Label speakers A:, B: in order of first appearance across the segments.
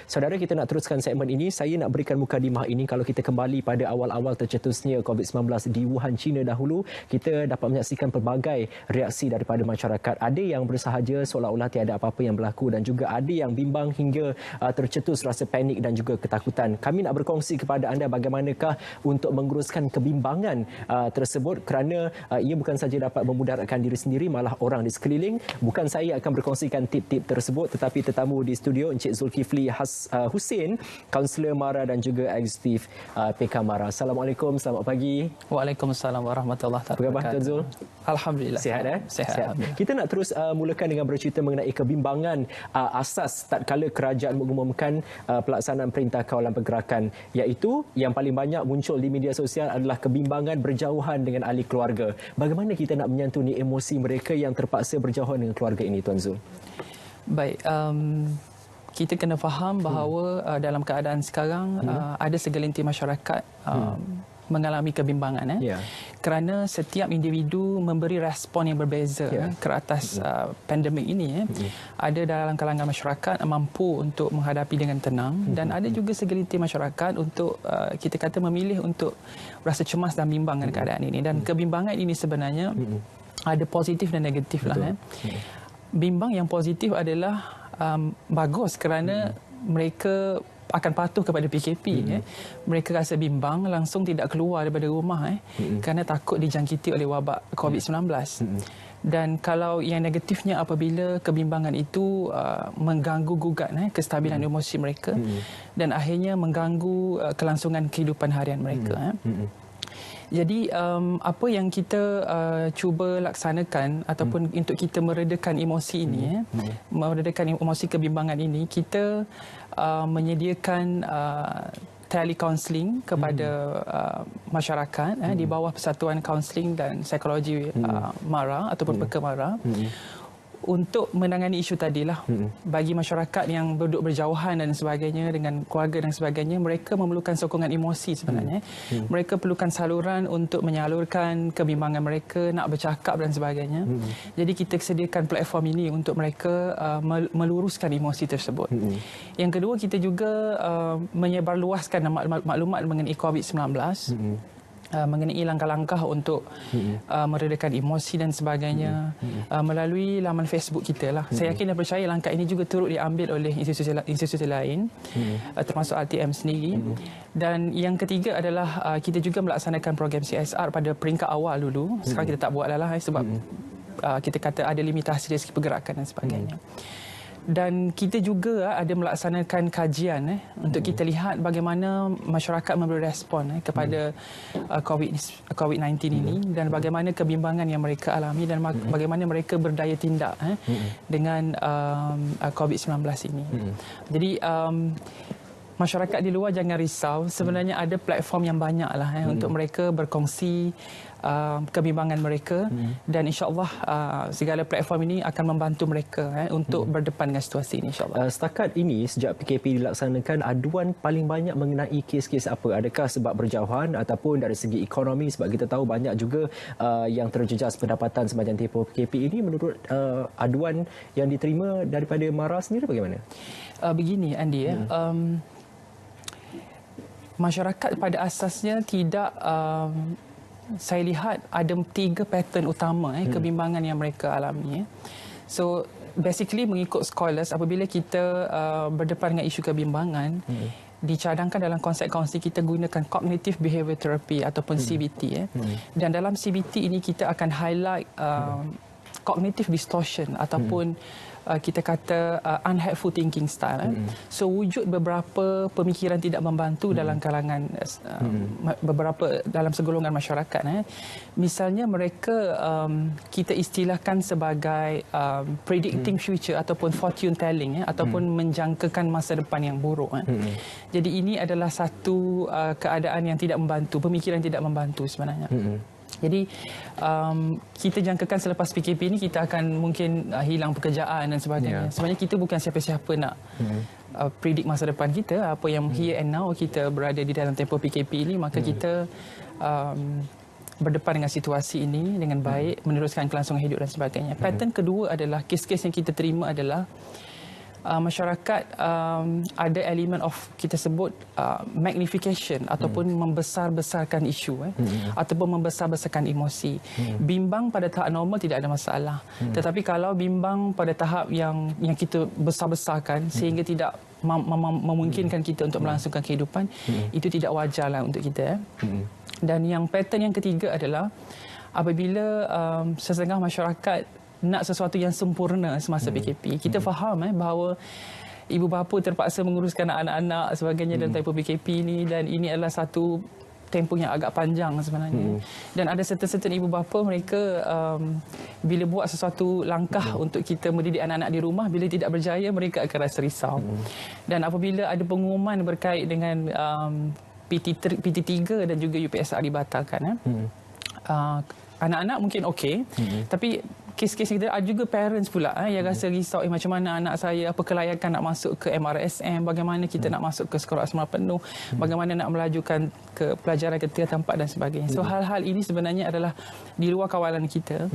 A: Saudara, kita nak teruskan segmen ini. Saya nak berikan mukadimah ini. Kalau kita kembali pada awal-awal tercetusnya COVID-19 di Wuhan, China dahulu, kita dapat menyaksikan pelbagai reaksi daripada masyarakat. Ada yang bersahaja seolah-olah tiada apa-apa yang berlaku dan juga ada yang bimbang hingga tercetus rasa panik dan juga ketakutan. Kami nak berkongsi kepada anda bagaimanakah untuk menguruskan kebimbangan tersebut, kerana ia bukan saja dapat memudaratkan diri sendiri, malah orang di sekeliling. Bukan saya akan berkongsikan tip-tip tersebut, tetapi tetamu di studio Encik Zulkifli Hussein, kaunselor MARA dan juga eksekutif PK MARA. Assalamualaikum, selamat pagi.
B: Waalaikumsalam warahmatullahi wabarakatuh.
A: Apa khabar Tuan Zul?
B: Alhamdulillah.
A: Sihat,
B: Sihat.
A: Kita nak terus mulakan dengan bercerita mengenai kebimbangan asas tatkala kerajaan mengumumkan pelaksanaan Perintah Kawalan Pergerakan, iaitu yang paling banyak muncul di media sosial adalah kebimbangan berjauhan dengan ahli keluarga. Bagaimana kita nak menyantuni emosi mereka yang terpaksa berjauhan dengan keluarga ini, Tuan Zul?
B: Baik, kita kena faham bahawa dalam keadaan sekarang ada segelintir masyarakat mengalami kebimbangan kerana setiap individu memberi respon yang berbeza ke atas pandemik ini. Ada dalam kalangan masyarakat mampu untuk menghadapi dengan tenang dan ada juga segelintir masyarakat untuk kita kata memilih untuk rasa cemas dan bimbang dengan keadaan ini. Dan kebimbangan ini sebenarnya ada positif dan negatif lah. Bimbang yang positif adalah bagus kerana mereka akan patuh kepada PKP. Mereka rasa bimbang, langsung tidak keluar daripada rumah kerana takut dijangkiti oleh wabak COVID-19. Dan kalau yang negatifnya apabila kebimbangan itu mengganggu gugat kestabilan emosi mereka dan akhirnya mengganggu kelangsungan kehidupan harian mereka. Jadi apa yang kita cuba laksanakan ataupun untuk kita meredakan emosi ini, meredakan emosi kebimbangan ini, kita menyediakan telecounselling kepada masyarakat di bawah Persatuan Kaunseling dan Psikologi MARA ataupun PK MARA untuk menangani isu tadilah. Bagi masyarakat yang duduk berjauhan dan sebagainya dengan keluarga dan sebagainya, mereka memerlukan sokongan emosi sebenarnya. Mereka perlukan saluran untuk menyalurkan kebimbangan mereka, nak bercakap dan sebagainya. Jadi kita sediakan platform ini untuk mereka meluruskan emosi tersebut. Yang kedua, kita juga menyebarluaskan maklumat mengenai COVID-19. Mengenai langkah-langkah untuk meredakan emosi dan sebagainya melalui laman Facebook kita lah. Saya yakin dan percaya langkah ini juga turut diambil oleh institusi lain, termasuk RTM sendiri. Dan yang ketiga adalah kita juga melaksanakan program CSR pada peringkat awal dulu. Sekarang kita tak buat lah sebab kita kata ada limitasi dari segi pergerakan dan sebagainya. Dan kita juga ada melaksanakan kajian untuk kita lihat bagaimana masyarakat memberi respon kepada COVID-19 ini dan bagaimana kebimbangan yang mereka alami dan bagaimana mereka berdaya tindak dengan COVID-19 ini. Jadi masyarakat di luar jangan risau, sebenarnya ada platform yang banyak lah untuk mereka berkongsi kebimbangan mereka dan insya-Allah segala platform ini akan membantu mereka untuk berdepan dengan situasi ini, insya-Allah.
A: Setakat ini sejak PKP dilaksanakan, aduan paling banyak mengenai kes-kes apa? Adakah sebab berjauhan ataupun dari segi ekonomi, sebab kita tahu banyak juga yang terjejas pendapatan sepanjang tempoh PKP ini. Menurut aduan yang diterima daripada MARA sendiri bagaimana?
B: Begini Andy, masyarakat pada asasnya tidak saya lihat ada 3 pattern utama kebimbangan yang mereka alami. So basically mengikut scholars, apabila kita berdepan dengan isu kebimbangan, dicadangkan dalam konsep kaunseling kita gunakan cognitive behavior therapy ataupun CBT. Dan dalam CBT ini kita akan highlight cognitive distortion ataupun kita kata unhelpful thinking style. So wujud beberapa pemikiran tidak membantu dalam kalangan beberapa dalam segolongan masyarakat. Misalnya mereka kita istilahkan sebagai predicting future ataupun fortune telling ataupun menjangkakan masa depan yang buruk. Jadi ini adalah satu keadaan yang tidak membantu, pemikiran tidak membantu sebenarnya. Jadi kita jangkakan selepas PKP ini kita akan mungkin hilang pekerjaan dan sebagainya. Sebenarnya kita bukan siapa-siapa nak predict masa depan kita. Apa yang here and now kita berada di dalam tempoh PKP ini, maka kita berdepan dengan situasi ini dengan baik, meneruskan kelangsungan hidup dan sebagainya. Pattern kedua adalah kes-kes yang kita terima adalah masyarakat ada elemen of kita sebut magnification ataupun membesar-besarkan isu ataupun membesar-besarkan emosi. Bimbang pada tahap normal tidak ada masalah. Tetapi kalau bimbang pada tahap yang kita besar-besarkan sehingga tidak memungkinkan kita untuk melangsungkan kehidupan, itu tidak wajarlah untuk kita. Dan yang pattern yang ketiga adalah apabila setengah masyarakat nak sesuatu yang sempurna semasa PKP. Kita faham bahawa ibu bapa terpaksa menguruskan anak-anak sebagainya dalam tempoh PKP ini, dan ini adalah satu tempoh yang agak panjang sebenarnya. Dan ada certain ibu bapa mereka bila buat sesuatu langkah untuk kita mendidik anak-anak di rumah, bila tidak berjaya mereka akan rasa risau. Dan apabila ada pengumuman berkait dengan PT3 dan juga UPSR dibatalkan, anak-anak mungkin okey, tapi kes-kes kita ada juga parents pula yang rasa risau, macam mana anak saya, apa kelayakan nak masuk ke MRSM, bagaimana kita nak masuk ke sekolah asrama penuh, bagaimana nak melajukan ke pelajaran ketika tempat dan sebagainya. So hal-hal ini sebenarnya adalah di luar kawalan kita.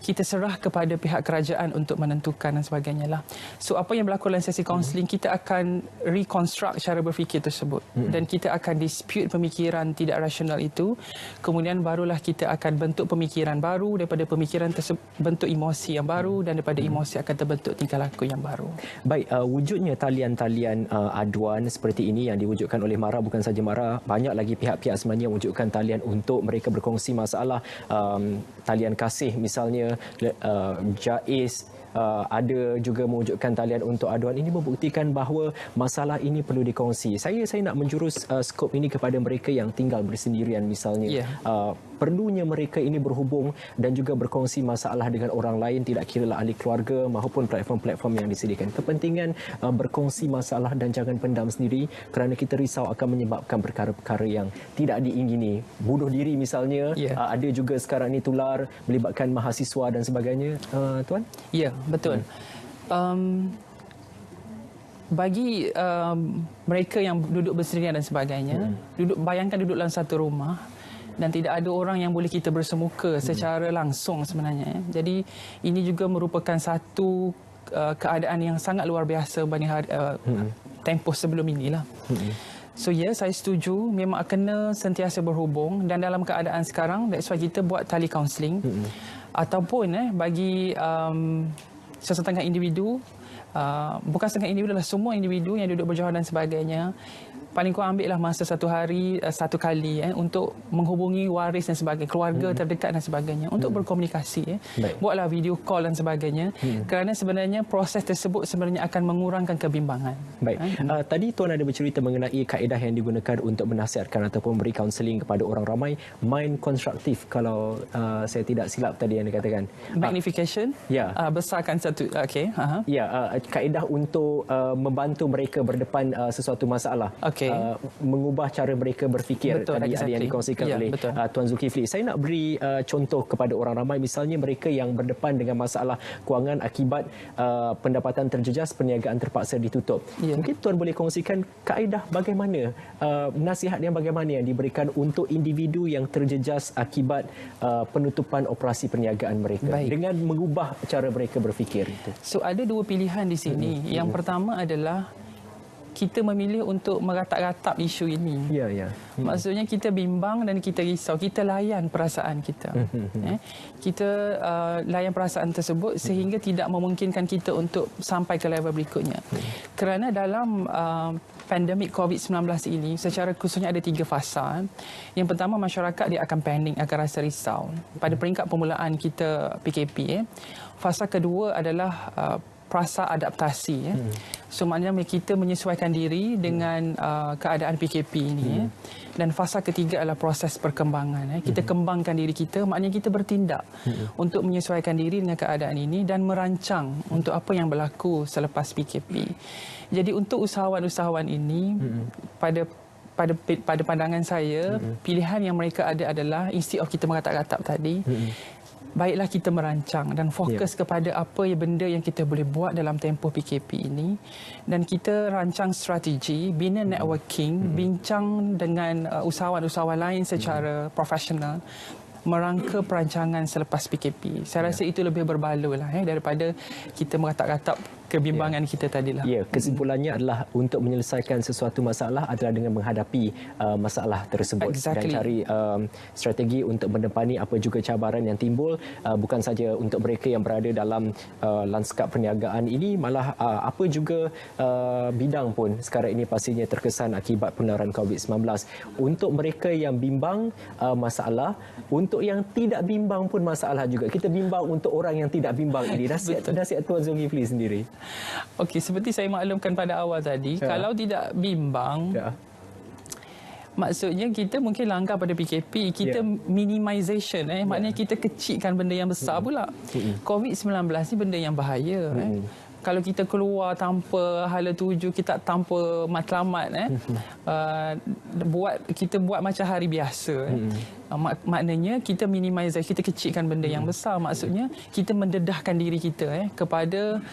B: Kita serah kepada pihak kerajaan untuk menentukan dan sebagainya lah. So apa yang berlaku dalam sesi kaunseling, kita akan reconstruct cara berfikir tersebut dan kita akan dispute pemikiran tidak rasional itu. Kemudian barulah kita akan bentuk pemikiran baru, daripada pemikiran tersebut bentuk emosi yang baru, dan daripada emosi akan terbentuk tingkah laku yang baru.
A: Baik, wujudnya talian-talian aduan seperti ini yang diwujudkan oleh MARA, bukan saja MARA, banyak lagi pihak-pihak sebenarnya wujudkan talian untuk mereka berkongsi masalah, talian kasih misalnya, JAIS ada juga mewujudkan talian untuk aduan. Ini membuktikan bahawa masalah ini perlu dikongsi. Saya nak menjurus skop ini kepada mereka yang tinggal bersendirian misalnya. Perlunya mereka ini berhubung dan juga berkongsi masalah dengan orang lain, tidak kiralah ahli keluarga maupun platform-platform yang disediakan. Kepentingan berkongsi masalah dan jangan pendam sendiri, kerana kita risau akan menyebabkan perkara-perkara yang tidak diingini. Bunuh diri misalnya, ada juga sekarang ini tular melibatkan mahasiswa dan sebagainya. Tuan?
B: Ya, betul. Bagi mereka yang duduk bersendirian dan sebagainya, bayangkan duduk dalam satu rumah dan tidak ada orang yang boleh kita bersemuka secara langsung sebenarnya. Jadi ini juga merupakan satu keadaan yang sangat luar biasa banding tempoh sebelum inilah. So saya setuju, memang kena sentiasa berhubung, dan dalam keadaan sekarang that's why kita buat tali kaunseling ataupun bagi sesetengah individu, bukan setengah individu lah, semua individu yang duduk berjauhan dan sebagainya, paling kurang ambillah masa satu hari satu kali untuk menghubungi waris dan sebagainya, keluarga terdekat dan sebagainya, untuk berkomunikasi. Buatlah video call dan sebagainya, kerana sebenarnya proses tersebut sebenarnya akan mengurangkan kebimbangan.
A: Baik. Tadi Tuan ada bercerita mengenai kaedah yang digunakan untuk menasihatkan ataupun beri kaunseling kepada orang ramai, mind konstruktif kalau saya tidak silap tadi yang dikatakan.
B: Magnification. Besarkan satu. Okey.
A: Kaedah untuk membantu mereka berdepan sesuatu masalah. Mengubah cara mereka berfikir. Betul, tadi ada yang dikongsikan oleh Tuan Zulkifli. Saya nak beri contoh kepada orang ramai, misalnya mereka yang berdepan dengan masalah kewangan akibat pendapatan terjejas, perniagaan terpaksa ditutup. Mungkin Tuan boleh kongsikan kaedah bagaimana, nasihat yang bagaimana yang diberikan untuk individu yang terjejas akibat penutupan operasi perniagaan mereka dengan mengubah cara mereka berfikir itu.
B: So ada dua pilihan di sini. Yang pertama adalah kita memilih untuk meratap-ratap isu ini. Maksudnya kita bimbang dan kita risau, kita layan perasaan kita. Kita layan perasaan tersebut sehingga tidak memungkinkan kita untuk sampai ke level berikutnya. Kerana dalam pandemik COVID-19 ini, secara khususnya ada 3 fasa. Yang pertama, masyarakat dia akan panik, akan rasa risau. Pada peringkat permulaan kita PKP. Fasa kedua adalah fasa adaptasi. So maknanya kita menyesuaikan diri dengan keadaan PKP ini. Dan fasa ketiga adalah proses perkembangan. Kita kembangkan diri kita, maknanya kita bertindak untuk menyesuaikan diri dengan keadaan ini dan merancang untuk apa yang berlaku selepas PKP. Jadi untuk usahawan-usahawan ini, pada pandangan saya, pilihan yang mereka ada adalah, instead of kita meratap-ratap tadi, baiklah kita merancang dan fokus kepada apa benda yang kita boleh buat dalam tempoh PKP ini, dan kita rancang strategi, bina networking, bincang dengan usahawan-usahawan lain secara profesional, merangka perancangan selepas PKP. Saya rasa itu lebih berbaloi daripada kita meratap-ratap kebimbangan kita tadilah.
A: Ya, kesimpulannya adalah untuk menyelesaikan sesuatu masalah adalah dengan menghadapi masalah tersebut dan cari strategi untuk mendepani apa juga cabaran yang timbul, bukan saja untuk mereka yang berada dalam lanskap perniagaan ini, malah apa juga bidang pun sekarang ini pastinya terkesan akibat penularan COVID-19. Untuk mereka yang bimbang, masalah. Untuk yang tidak bimbang pun masalah juga. Kita bimbang untuk orang yang tidak bimbang ini. Nasihat Tuan Zulkifli sendiri.
B: Okey, seperti saya maklumkan pada awal tadi, kalau tidak bimbang, maksudnya kita mungkin langgar pada PKP, kita minimization, maknanya kita kecilkan benda yang besar pula. COVID-19 ni benda yang bahaya. Kalau kita keluar tanpa hala tuju, kita tanpa matlamat, kita buat macam hari biasa. Maknanya kita minimize, kita kecilkan benda yang besar. Maksudnya kita mendedahkan diri kita kepada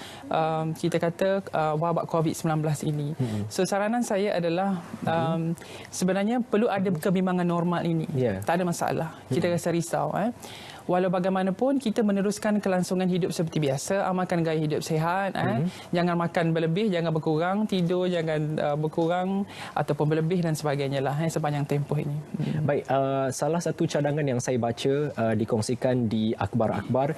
B: kita kata wabak COVID-19 ini. So saranan saya adalah sebenarnya perlu ada kebimbangan normal ini. Tak ada masalah. Kita rasa risau. Walau bagaimanapun kita meneruskan kelangsungan hidup seperti biasa, amalkan gaya hidup sihat, jangan makan berlebih, jangan berkurang, tidur jangan berkurang ataupun berlebih dan sebagainya lah sepanjang tempoh ini.
A: Baik, salah satu cadangan yang saya baca dikongsikan di akhbar-akhbar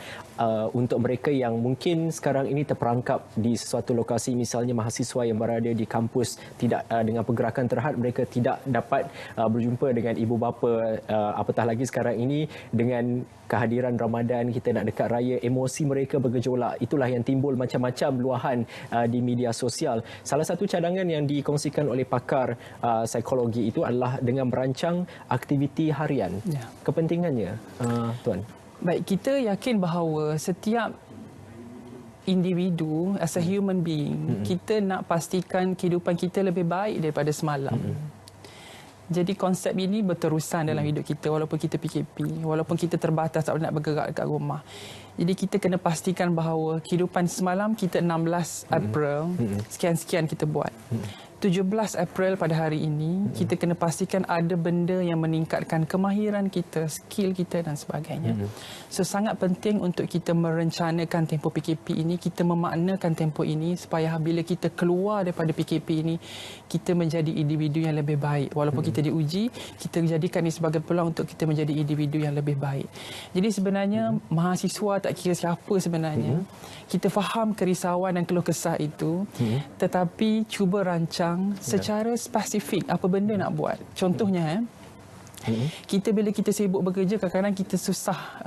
A: untuk mereka yang mungkin sekarang ini terperangkap di sesuatu lokasi, misalnya mahasiswa yang berada di kampus tidak dengan pergerakan terhad, mereka tidak dapat berjumpa dengan ibu bapa, apatah lagi sekarang ini dengan kehadiran Ramadan, kita nak dekat raya, emosi mereka bergejolak. Itulah yang timbul macam-macam luahan di media sosial. Salah satu cadangan yang dikongsikan oleh pakar psikologi itu adalah dengan merancang aktiviti harian. Kepentingannya, Tuan?
B: Baik, kita yakin bahawa setiap individu as a human being, kita nak pastikan kehidupan kita lebih baik daripada semalam. Jadi konsep ini berterusan dalam hidup kita walaupun kita PKP, walaupun kita terbatas tak boleh nak bergerak dekat rumah. Jadi kita kena pastikan bahawa kehidupan semalam kita 16 April, sekian-sekian kita buat. 17 April pada hari ini, kita kena pastikan ada benda yang meningkatkan kemahiran kita, skill kita dan sebagainya. So sangat penting untuk kita merencanakan tempoh PKP ini, kita memaknakan tempoh ini supaya bila kita keluar daripada PKP ini, kita menjadi individu yang lebih baik. Walaupun kita diuji, kita jadikan ini sebagai peluang untuk kita menjadi individu yang lebih baik. Jadi sebenarnya mahasiswa tak kira siapa sebenarnya, kita faham kerisauan dan keluh kesah itu, tetapi cuba rancang secara spesifik apa benda nak buat. Contohnya, kita bila kita sibuk bekerja, kadang-kadang kita susah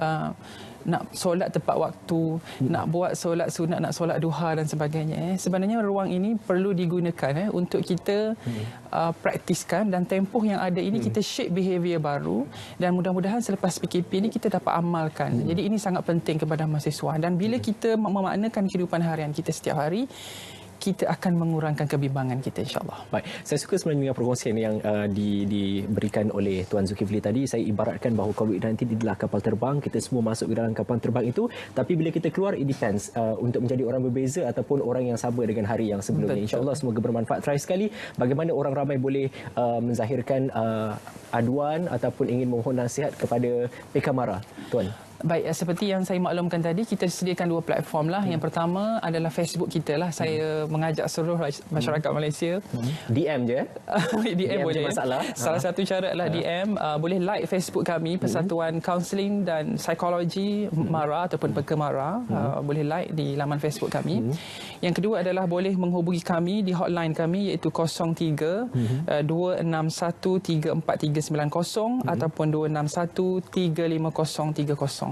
B: nak solat tepat waktu, nak buat solat sunat, nak solat duha dan sebagainya. Sebenarnya ruang ini perlu digunakan untuk kita praktiskan, dan tempoh yang ada ini kita shape behavior baru, dan mudah-mudahan selepas PKP ini kita dapat amalkan. Jadi ini sangat penting kepada mahasiswa, dan bila kita memaknakan kehidupan harian kita setiap hari, kita akan mengurangkan kebimbangan kita, insyaAllah.
A: Baik, saya suka sebenarnya dengan perkongsian yang diberikan oleh Tuan Zulkifli tadi. Saya ibaratkan bahawa COVID-19 adalah kapal terbang, kita semua masuk ke dalam kapal terbang itu, tapi bila kita keluar, it depends untuk menjadi orang berbeza ataupun orang yang sama dengan hari yang sebelumnya. InsyaAllah semoga bermanfaat. Terakhir sekali, bagaimana orang ramai boleh menzahirkan aduan ataupun ingin mohon nasihat kepada Pekamara, Tuan?
B: Baik, seperti yang saya maklumkan tadi, kita sediakan dua platform lah. Yang pertama adalah Facebook kita lah. Saya mengajak seluruh masyarakat Malaysia.
A: DM je?
B: DM boleh.
A: Masalah.
B: Salah satu cara adalah DM. Boleh like Facebook kami, Persatuan Kaunseling dan Psikologi MARA ataupun Pekamara. Boleh like di laman Facebook kami. Yang kedua adalah boleh menghubungi kami di hotline kami, iaitu 03 261 34390 ataupun 261 35030.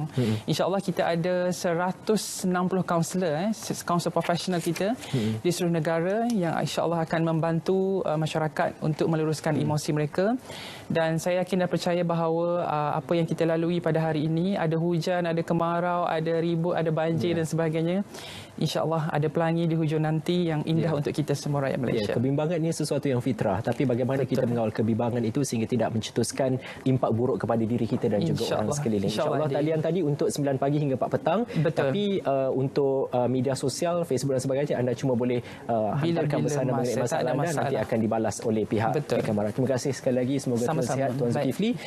B: InsyaAllah kita ada 160 kaunselor, kaunselor profesional kita di seluruh negara yang insyaAllah akan membantu masyarakat untuk meluruskan emosi mereka. Dan saya yakin dan percaya bahawa apa yang kita lalui pada hari ini, ada hujan, ada kemarau, ada ribut, ada banjir dan sebagainya, InsyaAllah ada pelangi di hujung nanti yang indah untuk kita semua rakyat Malaysia.
A: Kebimbangan ini sesuatu yang fitrah, tapi bagaimana kita mengawal kebimbangan itu sehingga tidak mencetuskan impak buruk kepada diri kita dan juga orang sekeliling. InsyaAllah talian tadi untuk 9 pagi hingga 4 petang, tapi untuk media sosial, Facebook dan sebagainya, anda cuma boleh hantarkan pesanan mengenai masalah anda, nanti akan dibalas oleh pihak Pekamara. Terima kasih sekali lagi, semoga terus sihat Tuan Zulkifli.